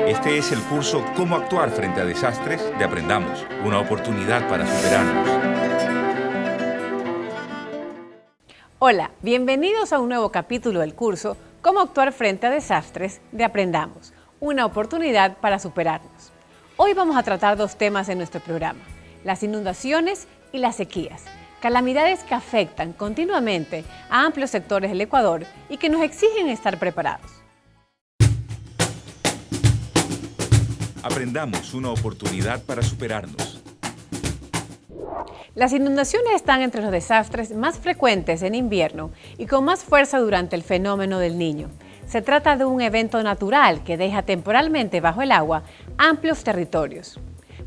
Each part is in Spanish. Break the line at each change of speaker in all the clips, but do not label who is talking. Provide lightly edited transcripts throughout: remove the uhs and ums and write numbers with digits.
Este es el curso Cómo actuar frente a desastres de Aprendamos, una oportunidad para superarnos.
Hola, bienvenidos a un nuevo capítulo del curso Cómo actuar frente a desastres de Aprendamos, una oportunidad para superarnos. Hoy vamos a tratar dos temas en nuestro programa, las inundaciones y las sequías, calamidades que afectan continuamente a amplios sectores del Ecuador y que nos exigen estar preparados.
Aprendamos, una oportunidad para superarnos.
Las inundaciones están entre los desastres más frecuentes en invierno y con más fuerza durante el fenómeno del Niño. Se trata de un evento natural que deja temporalmente bajo el agua amplios territorios.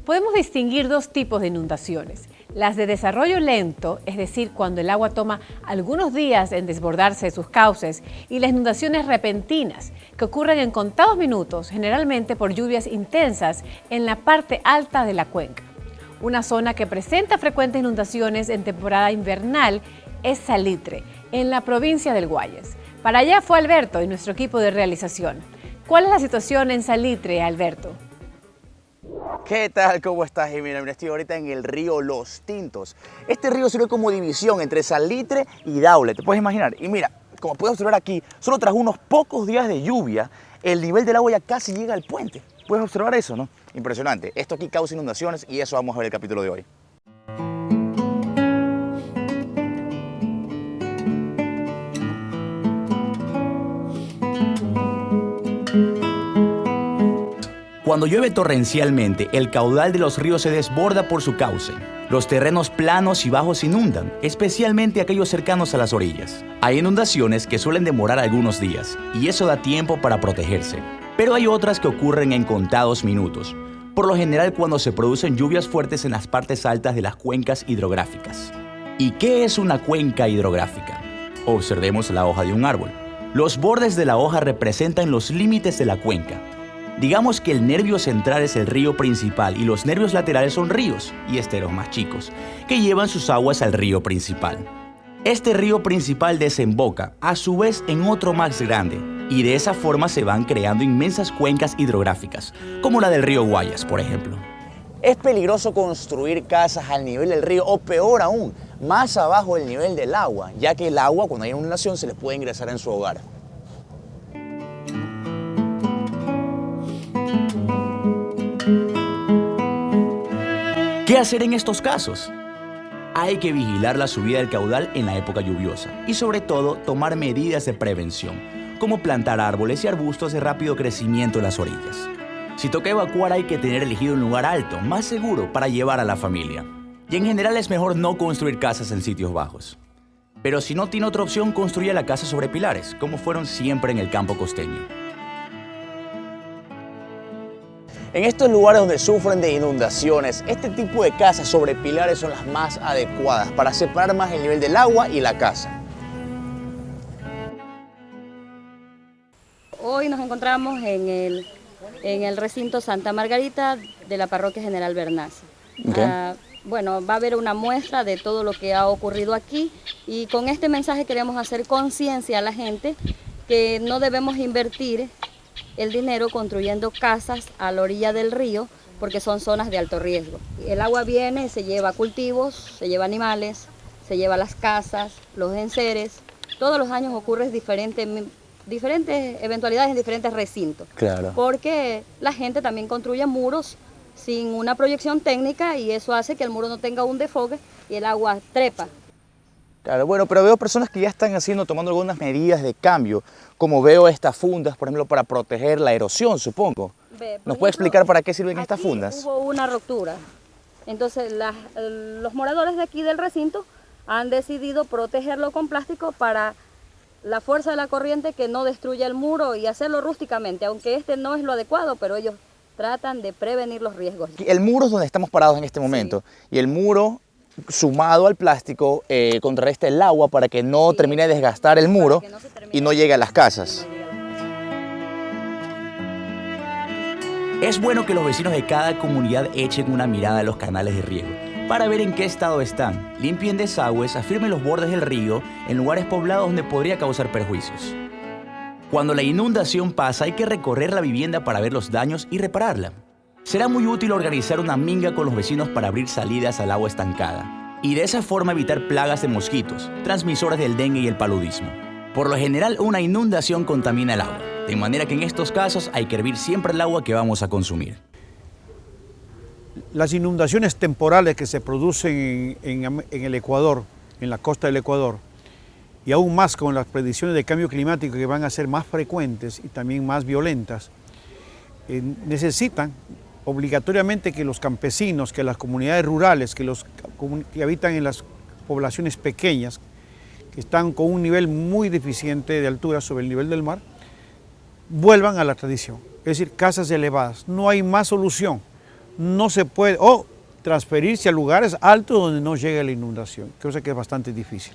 Podemos distinguir dos tipos de inundaciones. Las de desarrollo lento, es decir, cuando el agua toma algunos días en desbordarse de sus cauces, y las inundaciones repentinas, que ocurren en contados minutos, generalmente por lluvias intensas en la parte alta de la cuenca. Una zona que presenta frecuentes inundaciones en temporada invernal es Salitre, en la provincia del Guayas. Para allá fue Alberto y nuestro equipo de realización. ¿Cuál es la situación en Salitre, Alberto?
¿Qué tal? ¿Cómo estás? Y mira, estoy ahorita en el río Los Tintos. Este río sirve como división entre Salitre y Daule, ¿te puedes imaginar? Y mira, como puedes observar aquí, solo tras unos pocos días de lluvia, el nivel del agua ya casi llega al puente. Puedes observar eso, ¿no? Impresionante. Esto aquí causa inundaciones y eso vamos a ver en el capítulo de hoy.
Cuando llueve torrencialmente, el caudal de los ríos se desborda por su cauce. Los terrenos planos y bajos se inundan, especialmente aquellos cercanos a las orillas. Hay inundaciones que suelen demorar algunos días, y eso da tiempo para protegerse. Pero hay otras que ocurren en contados minutos, por lo general cuando se producen lluvias fuertes en las partes altas de las cuencas hidrográficas. ¿Y qué es una cuenca hidrográfica? Observemos la hoja de un árbol. Los bordes de la hoja representan los límites de la cuenca. Digamos que el nervio central es el río principal y los nervios laterales son ríos y esteros más chicos, que llevan sus aguas al río principal. Este río principal desemboca, a su vez, en otro más grande, y de esa forma se van creando inmensas cuencas hidrográficas, como la del río Guayas, por ejemplo.
Es peligroso construir casas al nivel del río, o peor aún, más abajo del nivel del agua, ya que el agua, cuando hay inundación, se les puede ingresar en su hogar.
¿Qué hacer en estos casos? Hay que vigilar la subida del caudal en la época lluviosa y sobre todo tomar medidas de prevención, como plantar árboles y arbustos de rápido crecimiento en las orillas. Si toca evacuar hay que tener elegido un lugar alto, más seguro para llevar a la familia. Y en general es mejor no construir casas en sitios bajos. Pero si no tiene otra opción, construya la casa sobre pilares, como fueron siempre en el campo costeño.
En estos lugares donde sufren de inundaciones, este tipo de casas sobre pilares son las más adecuadas para separar más el nivel del agua y la casa.
Hoy nos encontramos en el recinto Santa Margarita de la Parroquia General Bernaza.
Okay.
Bueno, va a haber una muestra de todo lo que ha ocurrido aquí y con este mensaje queremos hacer conciencia a la gente que no debemos invertir el dinero construyendo casas a la orilla del río porque son zonas de alto riesgo. El agua viene, se lleva cultivos, se lleva animales, se lleva las casas, los enseres. Todos los años ocurren diferentes eventualidades en diferentes recintos.
Claro.
Porque la gente también construye muros sin una proyección técnica y eso hace que el muro no tenga un desfogue y el agua trepa.
Claro, bueno, pero veo personas que ya están tomando algunas medidas de cambio, como veo estas fundas, por ejemplo, para proteger la erosión, supongo. ¿Nos puede explicar para qué sirven estas fundas?
Hubo una ruptura, entonces los moradores de aquí del recinto han decidido protegerlo con plástico para la fuerza de la corriente que no destruya el muro y hacerlo rústicamente, aunque este no es lo adecuado, pero ellos tratan de prevenir los riesgos.
El muro es donde estamos parados en este momento, sí. Y el muro sumado al plástico contrarresta el agua para que no termine de desgastar el muro y no llegue a las casas.
Es bueno que los vecinos de cada comunidad echen una mirada a los canales de riego para ver en qué estado están, limpien desagües, afirmen los bordes del río en lugares poblados donde podría causar perjuicios. Cuando la inundación pasa hay que recorrer la vivienda para ver los daños y repararla. Será muy útil organizar una minga con los vecinos para abrir salidas al agua estancada y de esa forma evitar plagas de mosquitos, transmisores del dengue y el paludismo. Por lo general, una inundación contamina el agua, de manera que en estos casos hay que hervir siempre el agua que vamos a consumir.
Las inundaciones temporales que se producen en el Ecuador, en la costa del Ecuador, y aún más con las predicciones de cambio climático que van a ser más frecuentes y también más violentas, necesitan obligatoriamente que los campesinos, que las comunidades rurales, que habitan en las poblaciones pequeñas, que están con un nivel muy deficiente de altura sobre el nivel del mar, vuelvan a la tradición, es decir, casas elevadas. No hay más solución, no se puede, o transferirse a lugares altos donde no llegue la inundación, cosa que es bastante difícil.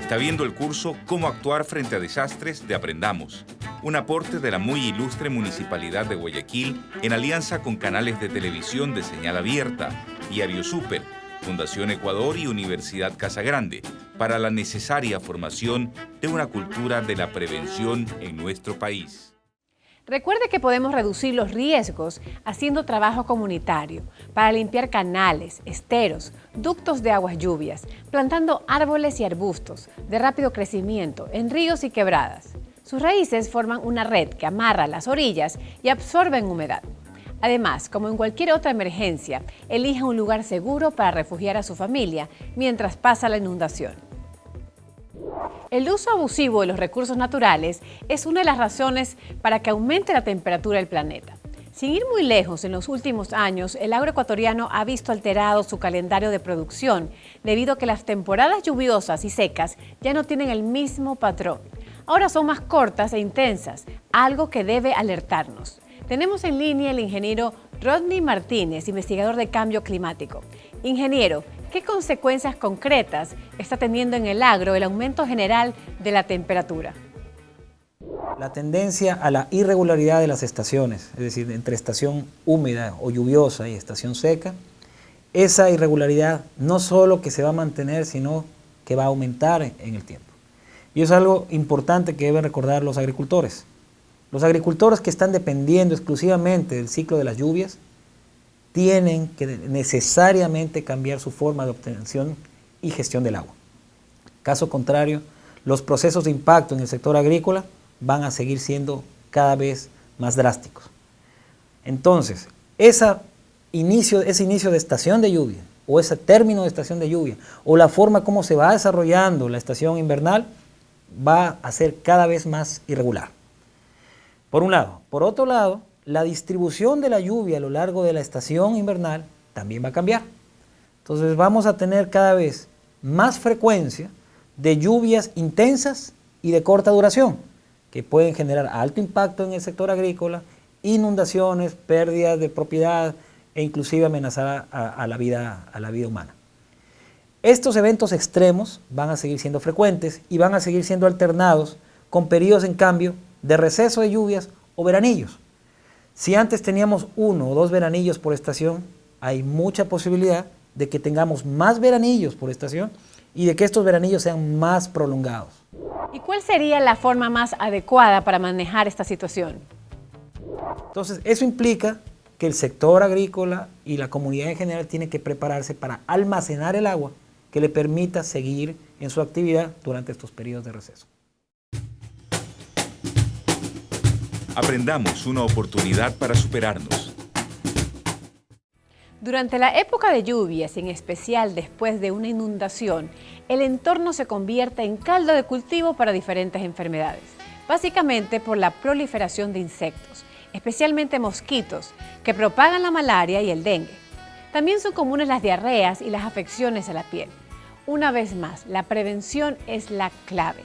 Está viendo el curso Cómo actuar frente a desastres de Aprendamos, un aporte de la muy ilustre Municipalidad de Guayaquil en alianza con canales de televisión de señal abierta, Diario Súper, Fundación Ecuador y Universidad Casagrande, para la necesaria formación de una cultura de la prevención en nuestro país.
Recuerde que podemos reducir los riesgos haciendo trabajo comunitario para limpiar canales, esteros, ductos de aguas lluvias, plantando árboles y arbustos de rápido crecimiento en ríos y quebradas. Sus raíces forman una red que amarra las orillas y absorben humedad. Además, como en cualquier otra emergencia, elija un lugar seguro para refugiar a su familia mientras pasa la inundación. El uso abusivo de los recursos naturales es una de las razones para que aumente la temperatura del planeta. Sin ir muy lejos, en los últimos años, el agroecuatoriano ha visto alterado su calendario de producción debido a que las temporadas lluviosas y secas ya no tienen el mismo patrón. Ahora son más cortas e intensas, algo que debe alertarnos. Tenemos en línea el ingeniero Rodney Martínez, investigador de cambio climático. Ingeniero, ¿qué consecuencias concretas está teniendo en el agro el aumento general de la temperatura?
La tendencia a la irregularidad de las estaciones, es decir, entre estación húmeda o lluviosa y estación seca, esa irregularidad no solo que se va a mantener, sino que va a aumentar en el tiempo. Y es algo importante que deben recordar los agricultores. Los agricultores que están dependiendo exclusivamente del ciclo de las lluvias tienen que necesariamente cambiar su forma de obtención y gestión del agua. Caso contrario, los procesos de impacto en el sector agrícola van a seguir siendo cada vez más drásticos. Entonces, ese inicio de estación de lluvia, o ese término de estación de lluvia, o la forma como se va desarrollando la estación invernal, va a ser cada vez más irregular. Por un lado. Por otro lado, la distribución de la lluvia a lo largo de la estación invernal también va a cambiar. Entonces vamos a tener cada vez más frecuencia de lluvias intensas y de corta duración, que pueden generar alto impacto en el sector agrícola, inundaciones, pérdidas de propiedad e inclusive amenazar a la vida humana. Estos eventos extremos van a seguir siendo frecuentes y van a seguir siendo alternados con periodos en cambio de receso de lluvias o veranillos. Si antes teníamos 1 o 2 veranillos por estación, hay mucha posibilidad de que tengamos más veranillos por estación y de que estos veranillos sean más prolongados.
¿Y cuál sería la forma más adecuada para manejar esta situación?
Entonces, eso implica que el sector agrícola y la comunidad en general tienen que prepararse para almacenar el agua que le permita seguir en su actividad durante estos periodos de receso.
Aprendamos, una oportunidad para superarnos.
Durante la época de lluvias, en especial después de una inundación, el entorno se convierte en caldo de cultivo para diferentes enfermedades, básicamente por la proliferación de insectos, especialmente mosquitos, que propagan la malaria y el dengue. También son comunes las diarreas y las afecciones a la piel. Una vez más, la prevención es la clave.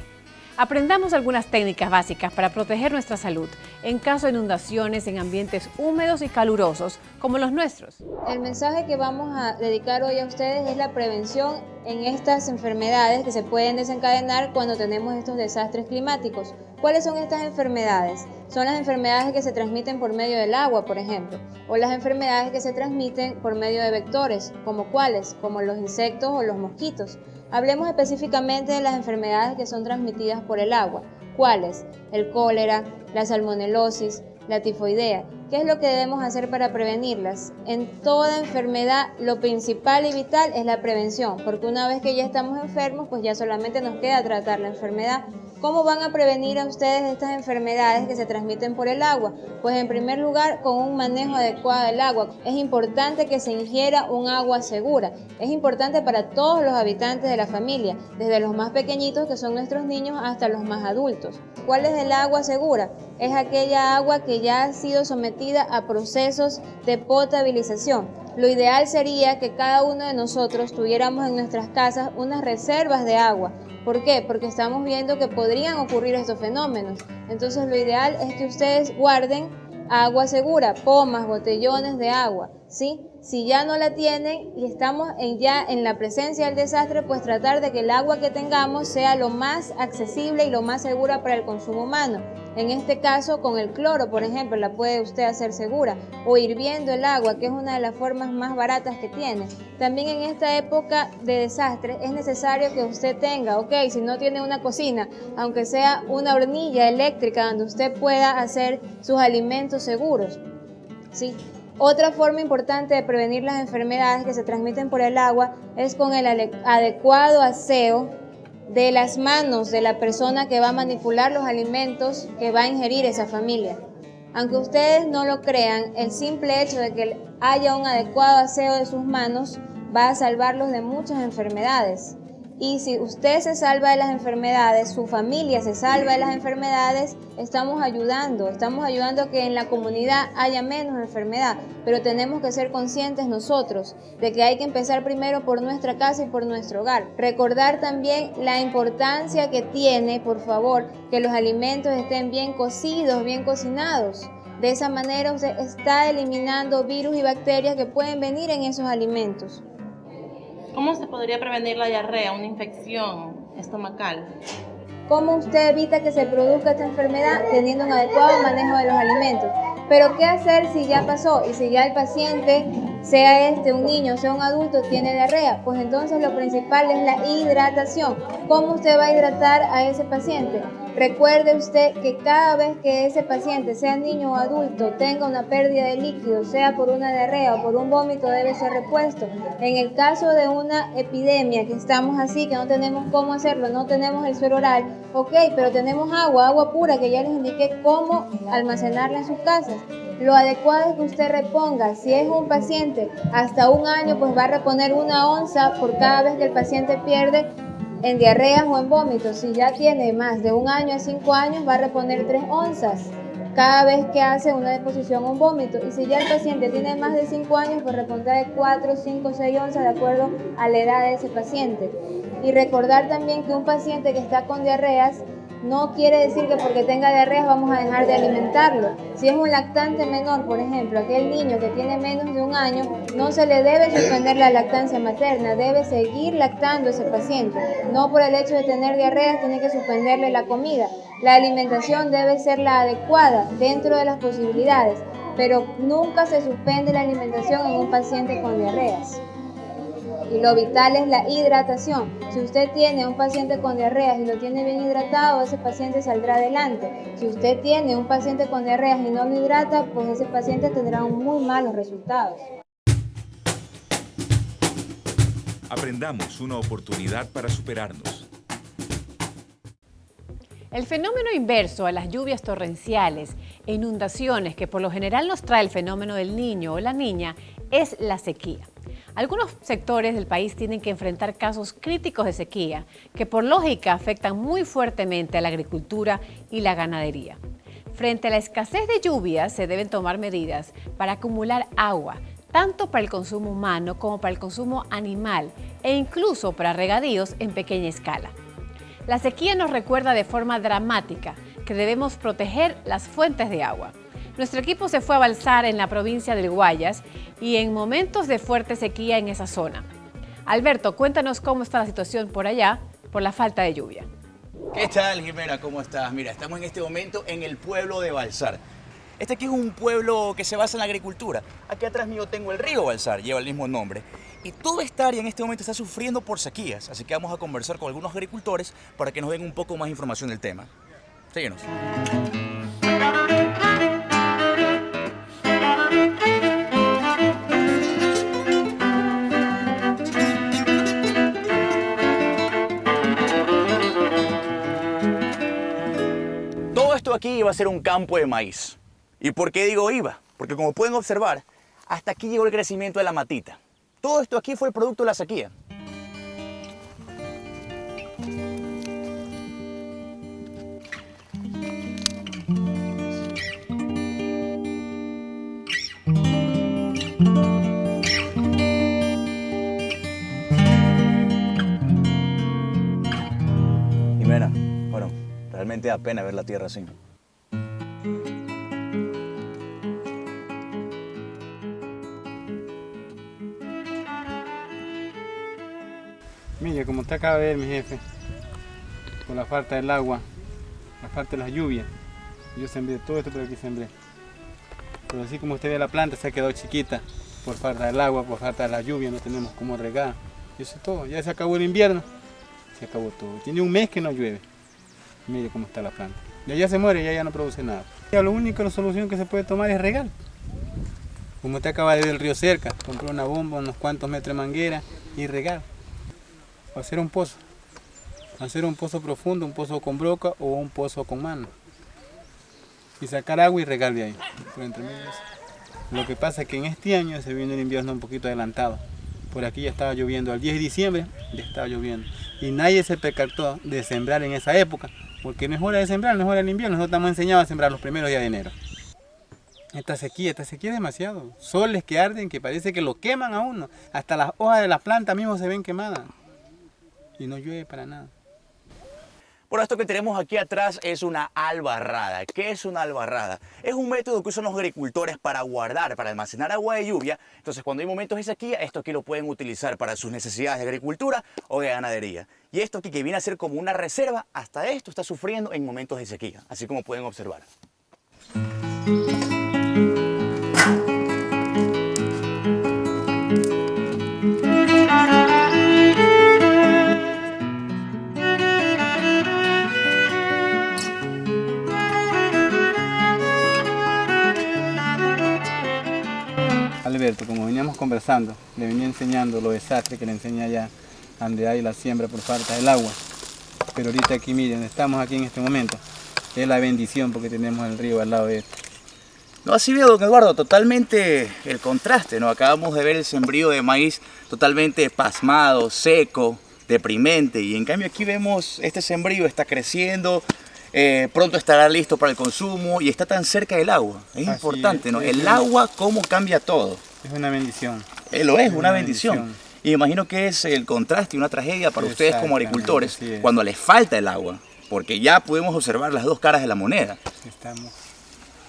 Aprendamos algunas técnicas básicas para proteger nuestra salud en caso de inundaciones en ambientes húmedos y calurosos como los nuestros.
El mensaje que vamos a dedicar hoy a ustedes es la prevención en estas enfermedades que se pueden desencadenar cuando tenemos estos desastres climáticos. ¿Cuáles son estas enfermedades? Son las enfermedades que se transmiten por medio del agua, por ejemplo, o las enfermedades que se transmiten por medio de vectores, ¿como cuáles? Como los insectos o los mosquitos. Hablemos específicamente de las enfermedades que son transmitidas por el agua. ¿Cuáles? El cólera, la salmonelosis, la tifoidea. ¿Qué es lo que debemos hacer para prevenirlas? En toda enfermedad, lo principal y vital es la prevención, porque una vez que ya estamos enfermos, pues ya solamente nos queda tratar la enfermedad. ¿Cómo van a prevenir a ustedes estas enfermedades que se transmiten por el agua? Pues en primer lugar, con un manejo adecuado del agua. Es importante que se ingiera un agua segura. Es importante para todos los habitantes de la familia, desde los más pequeñitos, que son nuestros niños, hasta los más adultos. ¿Cuál es el agua segura? Es aquella agua que ya ha sido sometida a procesos de potabilización. Lo ideal sería que cada uno de nosotros tuviéramos en nuestras casas unas reservas de agua. ¿Por qué? Porque estamos viendo que podrían ocurrir estos fenómenos. Entonces lo ideal es que ustedes guarden agua segura, pomas, botellones de agua, ¿sí? Si ya no la tienen y estamos ya en la presencia del desastre, pues tratar de que el agua que tengamos sea lo más accesible y lo más segura para el consumo humano. En este caso, con el cloro, por ejemplo, la puede usted hacer segura, o hirviendo el agua, que es una de las formas más baratas que tiene. También en esta época de desastre es necesario que usted tenga, si no tiene una cocina, aunque sea una hornilla eléctrica donde usted pueda hacer sus alimentos seguros, ¿sí? Otra forma importante de prevenir las enfermedades que se transmiten por el agua es con el adecuado aseo de las manos de la persona que va a manipular los alimentos que va a ingerir esa familia. Aunque ustedes no lo crean, el simple hecho de que haya un adecuado aseo de sus manos va a salvarlos de muchas enfermedades. Y si usted se salva de las enfermedades, su familia se salva de las enfermedades, estamos ayudando a que en la comunidad haya menos enfermedad, pero tenemos que ser conscientes nosotros de que hay que empezar primero por nuestra casa y por nuestro hogar. Recordar también la importancia que tiene, por favor, que los alimentos estén bien cocidos, bien cocinados. De esa manera usted está eliminando virus y bacterias que pueden venir en esos alimentos.
¿Cómo se podría prevenir la diarrea, una infección estomacal?
¿Cómo usted evita que se produzca esta enfermedad? Teniendo un adecuado manejo de los alimentos. Pero ¿qué hacer si ya pasó y si ya el paciente, sea un niño, sea un adulto, tiene diarrea? Pues entonces lo principal es la hidratación. ¿Cómo usted va a hidratar a ese paciente? Recuerde usted que cada vez que ese paciente, sea niño o adulto, tenga una pérdida de líquido, sea por una diarrea o por un vómito, debe ser repuesto. En el caso de una epidemia que estamos así, que no tenemos cómo hacerlo, no tenemos el suero oral, pero tenemos agua pura, que ya les indiqué cómo almacenarla en sus casas. Lo adecuado es que usted reponga, si es un paciente hasta un año, pues va a reponer 1 onza por cada vez que el paciente pierde en diarreas o en vómitos. Si ya tiene más de 1 año a 5 años, va a reponer 3 onzas cada vez que hace una deposición o un vómito. Y si ya el paciente tiene más de 5 años, pues repondrá de 4, 5, 6 onzas de acuerdo a la edad de ese paciente. Y recordar también que un paciente que está con diarreas no quiere decir que porque tenga diarreas vamos a dejar de alimentarlo. Si es un lactante menor, por ejemplo, aquel niño que tiene menos de 1 año, no se le debe suspender la lactancia materna, debe seguir lactando a ese paciente. No por el hecho de tener diarreas tiene que suspenderle la comida. La alimentación debe ser la adecuada dentro de las posibilidades, pero nunca se suspende la alimentación en un paciente con diarreas. Y lo vital es la hidratación. Si usted tiene un paciente con diarreas y lo tiene bien hidratado, ese paciente saldrá adelante. Si usted tiene un paciente con diarreas y no lo hidrata, pues ese paciente tendrá muy malos resultados.
Aprendamos, una oportunidad para superarnos.
El fenómeno inverso a las lluvias torrenciales e inundaciones que por lo general nos trae el fenómeno del niño o la niña es la sequía. Algunos sectores del país tienen que enfrentar casos críticos de sequía que por lógica afectan muy fuertemente a la agricultura y la ganadería. Frente a la escasez de lluvias se deben tomar medidas para acumular agua, tanto para el consumo humano como para el consumo animal e incluso para regadíos en pequeña escala. La sequía nos recuerda de forma dramática que debemos proteger las fuentes de agua. Nuestro equipo se fue a balsar en la provincia del Guayas y en momentos de fuerte sequía en esa zona. Alberto, cuéntanos cómo está la situación por allá por la falta de lluvia.
¿Qué tal, Jimena? ¿Cómo estás? Mira, estamos en este momento en el pueblo de Balsar. Este aquí es un pueblo que se basa en la agricultura. Aquí atrás mío tengo el río Balsar, lleva el mismo nombre. Y toda esta área en este momento está sufriendo por sequías, así que vamos a conversar con algunos agricultores para que nos den un poco más información del tema. Síguenos. Todo esto aquí iba a ser un campo de maíz. ¿Y por qué digo iba? Porque como pueden observar, hasta aquí llegó el crecimiento de la matita. Todo esto aquí fue el producto de la sequía. Jimena, bueno, realmente da pena ver la tierra así.
Mire, como usted acaba de ver, mi jefe, por la falta del agua, la falta de las lluvias, yo sembré todo esto por aquí sembré. Pero así como usted ve, la planta se ha quedado chiquita por falta del agua, por falta de la lluvia, no tenemos cómo regar. Y eso es todo, ya se acabó el invierno, se acabó todo. Tiene un mes que no llueve. Mire cómo está la planta. Ya se muere, ya no produce nada. Ya lo único, la solución que se puede tomar es regar. Como usted acaba de ver el río cerca, compró una bomba, unos cuantos metros de manguera y regar. O hacer un pozo profundo, un pozo con broca o un pozo con mano. Y sacar agua y regar de ahí, por entre medias. Lo que pasa es que en este año se viene el invierno un poquito adelantado. Por aquí ya estaba lloviendo, al 10 de diciembre ya estaba lloviendo. Y nadie se percató de sembrar en esa época, porque no es hora de sembrar, no es hora del invierno. Nosotros estamos enseñados a sembrar los primeros días de enero. Esta sequía es demasiado. Soles que arden, que parece que lo queman a uno. Hasta las hojas de las plantas mismo se ven quemadas. Y no llueve para nada.
Por esto que tenemos aquí atrás es una albarrada. ¿Qué es una albarrada? Es un método que usan los agricultores para guardar, para almacenar agua de lluvia. Entonces, cuando hay momentos de sequía, esto aquí lo pueden utilizar para sus necesidades de agricultura o de ganadería. Y esto aquí, que viene a ser como una reserva, hasta esto está sufriendo en momentos de sequía, así como pueden observar.
Alberto, como veníamos conversando, le venía enseñando los desastres que le enseña allá, donde hay la siembra por falta del agua. Pero ahorita aquí, miren, estamos aquí en este momento. Es la bendición porque tenemos el río al lado de esto.
No, así veo, don Eduardo, totalmente el contraste, ¿no? Acabamos de ver el sembrío de maíz totalmente pasmado, seco, deprimente. Y en cambio aquí vemos este sembrío está creciendo, pronto estará listo para el consumo y está tan cerca del agua. Es importante, ¿no? El agua, cómo cambia todo.
Es una bendición.
Lo es, una bendición. Y imagino que es el contraste y una tragedia para ustedes como agricultores cuando les falta el agua, porque ya podemos observar las dos caras de la moneda.
Estamos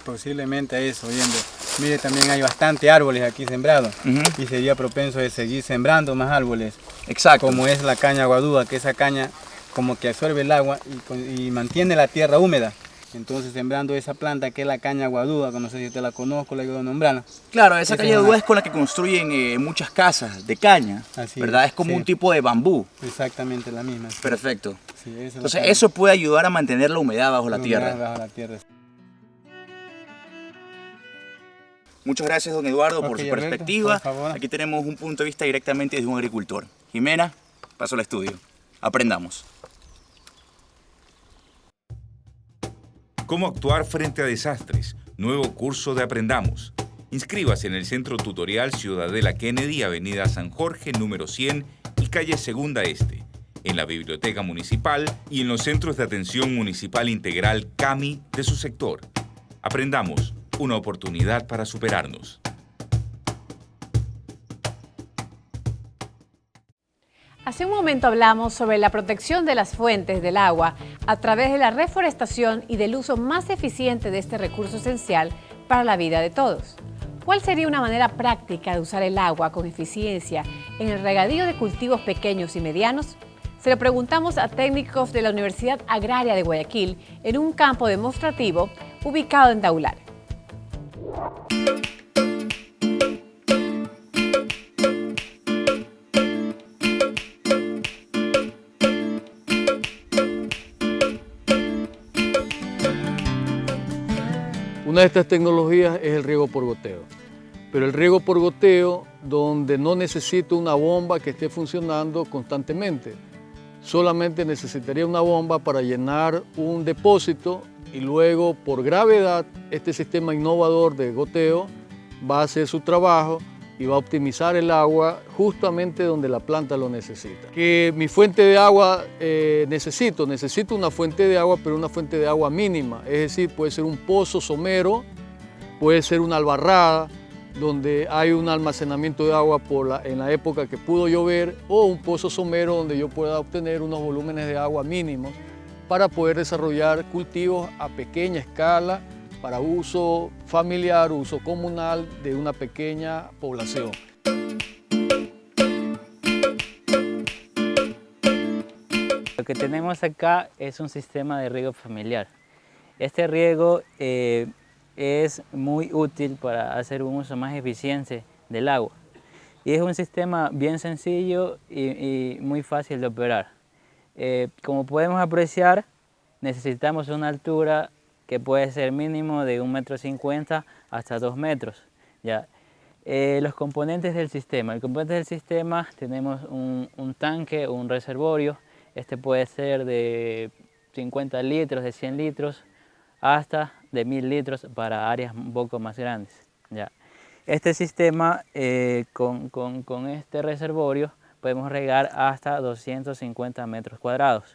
posiblemente a eso viendo. Mire, también hay bastante árboles aquí sembrados y sería propenso de seguir sembrando más árboles.
Exacto.
Como es la caña aguaduda, que esa caña como que absorbe el agua y mantiene la tierra húmeda. Entonces sembrando esa planta que es la caña aguaduda, que no sé si usted la conozco, la ayudo a nombrarla.
Claro, esa caña aguaduda es con la que construyen muchas casas de caña, así, ¿verdad? Es como un tipo de bambú.
Exactamente la misma. Sí.
Perfecto.
Sí,
entonces eso puede ayudar a mantener la humedad bajo la tierra.
Bajo la tierra.
Muchas gracias, don Eduardo, por su perspectiva.
Alberto, por
aquí tenemos un punto de vista directamente desde un agricultor. Jimena, paso al estudio. Aprendamos.
¿Cómo actuar frente a desastres? Nuevo curso de Aprendamos. Inscríbase en el Centro Tutorial Ciudadela Kennedy, Avenida San Jorge, número 100 y calle Segunda Este, en la Biblioteca Municipal y en los Centros de Atención Municipal Integral CAMI de su sector. Aprendamos, una oportunidad para superarnos.
Hace un momento hablamos sobre la protección de las fuentes del agua a través de la reforestación y del uso más eficiente de este recurso esencial para la vida de todos. ¿Cuál sería una manera práctica de usar el agua con eficiencia en el regadío de cultivos pequeños y medianos? Se lo preguntamos a técnicos de la Universidad Agraria de Guayaquil en un campo demostrativo ubicado en Daular.
Una de estas tecnologías es el riego por goteo, pero el riego por goteo donde no necesito una bomba que esté funcionando constantemente. Solamente necesitaría una bomba para llenar un depósito y luego por gravedad este sistema innovador de goteo va a hacer su trabajo y va a optimizar el agua justamente donde la planta lo necesita. Que mi fuente de agua necesito una fuente de agua, pero una fuente de agua mínima, es decir, puede ser un pozo somero, puede ser una albarrada, donde hay un almacenamiento de agua en la época que pudo llover, o un pozo somero donde yo pueda obtener unos volúmenes de agua mínimos para poder desarrollar cultivos a pequeña escala para uso familiar, uso comunal de una pequeña población.
Lo que tenemos acá es un sistema de riego familiar. Este riego es muy útil para hacer un uso más eficiente del agua. Y es un sistema bien sencillo y muy fácil de operar. Como podemos apreciar, necesitamos una altura que puede ser mínimo de 1,50 m hasta 2 metros. ¿Ya? Los componentes del sistema. El componente del sistema tenemos un tanque o un reservorio. Este puede ser de 50 litros, de 100 litros, hasta de 1000 litros para áreas un poco más grandes. ¿Ya? Este sistema, con este reservorio, podemos regar hasta 250 metros cuadrados.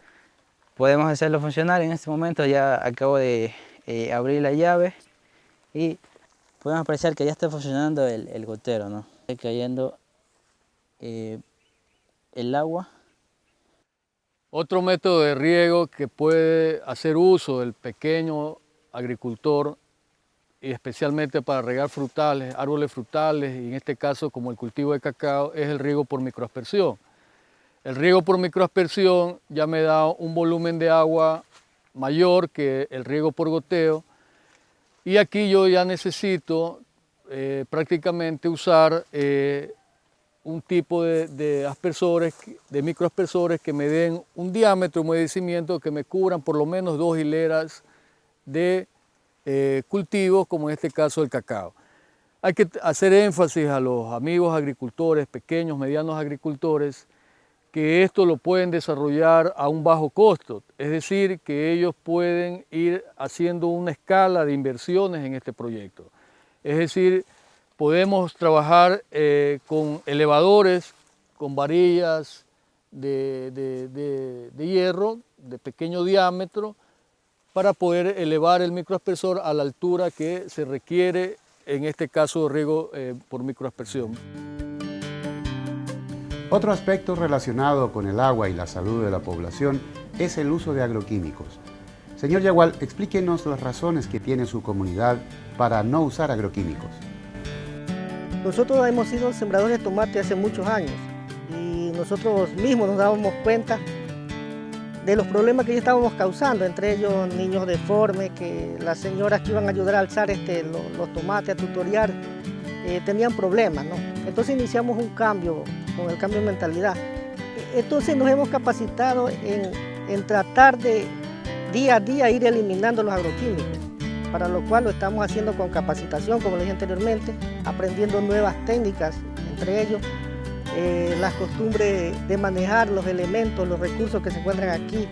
Podemos hacerlo funcionar. En este momento ya acabo de abrir la llave y podemos apreciar que ya está funcionando el gotero, ¿no? Está cayendo el agua.
Otro método de riego que puede hacer uso del pequeño agricultor, y especialmente para regar frutales, árboles frutales, y en este caso como el cultivo de cacao, es el riego por microaspersión. El riego por microaspersión ya me da un volumen de agua mayor que el riego por goteo, y aquí yo ya necesito prácticamente usar un tipo de aspersores, de microaspersores que me den un diámetro, un humedecimiento que me cubran por lo menos 2 hileras de cultivos, como en este caso el cacao. Hay que hacer énfasis a los amigos agricultores, pequeños, medianos agricultores, que esto lo pueden desarrollar a un bajo costo, es decir, que ellos pueden ir haciendo una escala de inversiones en este proyecto. Es decir, podemos trabajar con elevadores, con varillas de hierro de pequeño diámetro, para poder elevar el microaspersor a la altura que se requiere, en este caso de riego por microaspersión.
Otro aspecto relacionado con el agua y la salud de la población es el uso de agroquímicos. Señor Yagual, explíquenos las razones que tiene su comunidad para no usar agroquímicos.
Nosotros hemos sido sembradores de tomate hace muchos años y nosotros mismos nos dábamos cuenta de los problemas que ya estábamos causando, entre ellos niños deformes, que las señoras que iban a ayudar a alzar los tomates, a tutorear, tenían problemas, ¿no? Entonces iniciamos un cambio, con el cambio de mentalidad. Entonces nos hemos capacitado en tratar de día a día ir eliminando los agroquímicos, para lo cual lo estamos haciendo con capacitación, como les dije anteriormente, aprendiendo nuevas técnicas, entre ellos las costumbres de manejar los elementos, los recursos que se encuentran aquí.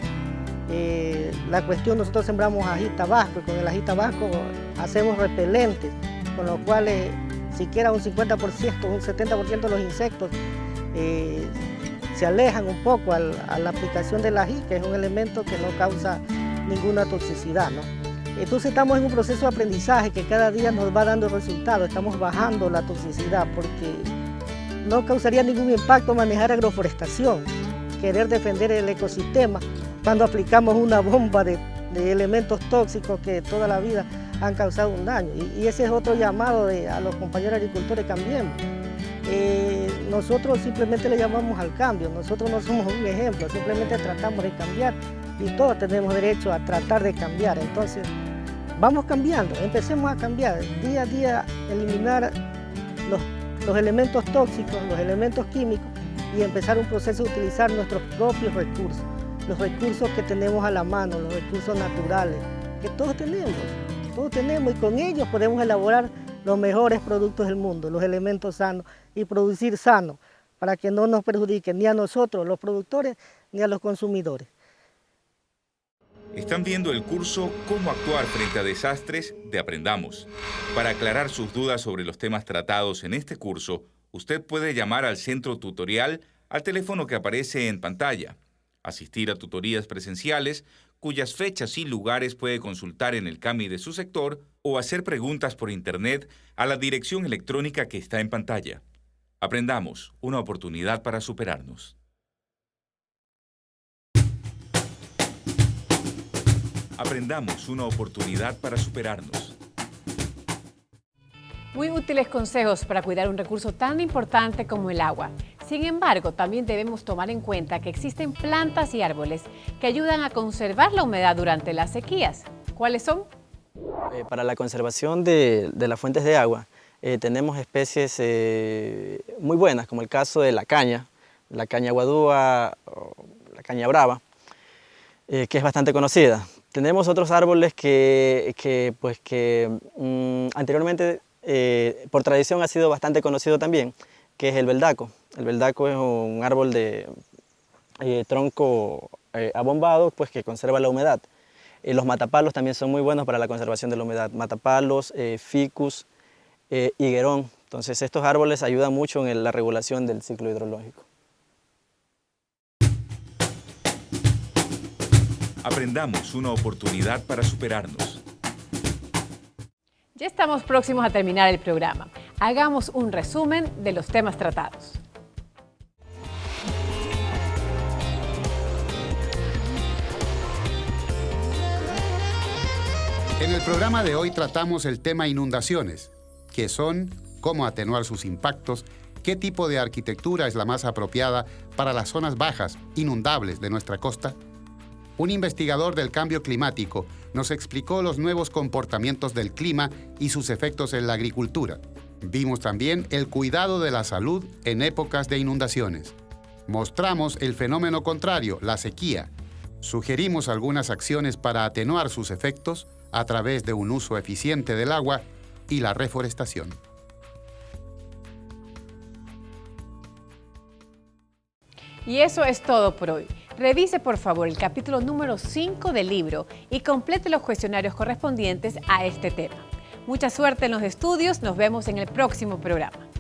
La cuestión, nosotros sembramos ají tabasco y con el ají tabasco hacemos repelentes, con lo cual siquiera un 50%, un 70% de los insectos se alejan un poco a la aplicación del ají, que es un elemento que no causa ninguna toxicidad, ¿no? Entonces estamos en un proceso de aprendizaje que cada día nos va dando resultados, estamos bajando la toxicidad porque no causaría ningún impacto manejar agroforestación, querer defender el ecosistema cuando aplicamos una bomba de elementos tóxicos que toda la vida han causado un daño. Y ese es otro llamado a los compañeros agricultores, cambiemos. Nosotros simplemente le llamamos al cambio, nosotros no somos un ejemplo, simplemente tratamos de cambiar y todos tenemos derecho a tratar de cambiar. Entonces, vamos cambiando, empecemos a cambiar, día a día eliminar los elementos tóxicos, los elementos químicos y empezar un proceso de utilizar nuestros propios recursos, los recursos que tenemos a la mano, los recursos naturales, que todos tenemos y con ellos podemos elaborar los mejores productos del mundo, los elementos sanos y producir sano para que no nos perjudiquen ni a nosotros, los productores, ni a los consumidores.
Están viendo el curso Cómo actuar frente a desastres de Aprendamos. Para aclarar sus dudas sobre los temas tratados en este curso, usted puede llamar al centro tutorial al teléfono que aparece en pantalla, asistir a tutorías presenciales, cuyas fechas y lugares puede consultar en el CAMI de su sector, o hacer preguntas por internet a la dirección electrónica que está en pantalla. Aprendamos, una oportunidad para superarnos. Aprendamos, una oportunidad para superarnos.
Muy útiles consejos para cuidar un recurso tan importante como el agua. Sin embargo, también debemos tomar en cuenta que existen plantas y árboles que ayudan a conservar la humedad durante las sequías. ¿Cuáles son?
Para la conservación de las fuentes de agua, tenemos especies muy buenas, como el caso de la caña guadúa, o la caña brava, que es bastante conocida. Tenemos otros árboles que anteriormente, por tradición, ha sido bastante conocido también, que es el veldaco. El veldaco es un árbol de tronco abombado, pues, que conserva la humedad. Los matapalos también son muy buenos para la conservación de la humedad. Matapalos, ficus, higuerón. Entonces, estos árboles ayudan mucho en la regulación del ciclo hidrológico.
Aprendamos, una oportunidad para superarnos.
Ya estamos próximos a terminar el programa. Hagamos un resumen de los temas tratados.
En el programa de hoy tratamos el tema inundaciones, qué son, cómo atenuar sus impactos, qué tipo de arquitectura es la más apropiada para las zonas bajas, inundables de nuestra costa. Un investigador del cambio climático nos explicó los nuevos comportamientos del clima y sus efectos en la agricultura. Vimos también el cuidado de la salud en épocas de inundaciones. Mostramos el fenómeno contrario, la sequía. Sugerimos algunas acciones para atenuar sus efectos a través de un uso eficiente del agua y la reforestación.
Y eso es todo por hoy. Revise por favor el capítulo número 5 del libro y complete los cuestionarios correspondientes a este tema. Mucha suerte en los estudios, nos vemos en el próximo programa.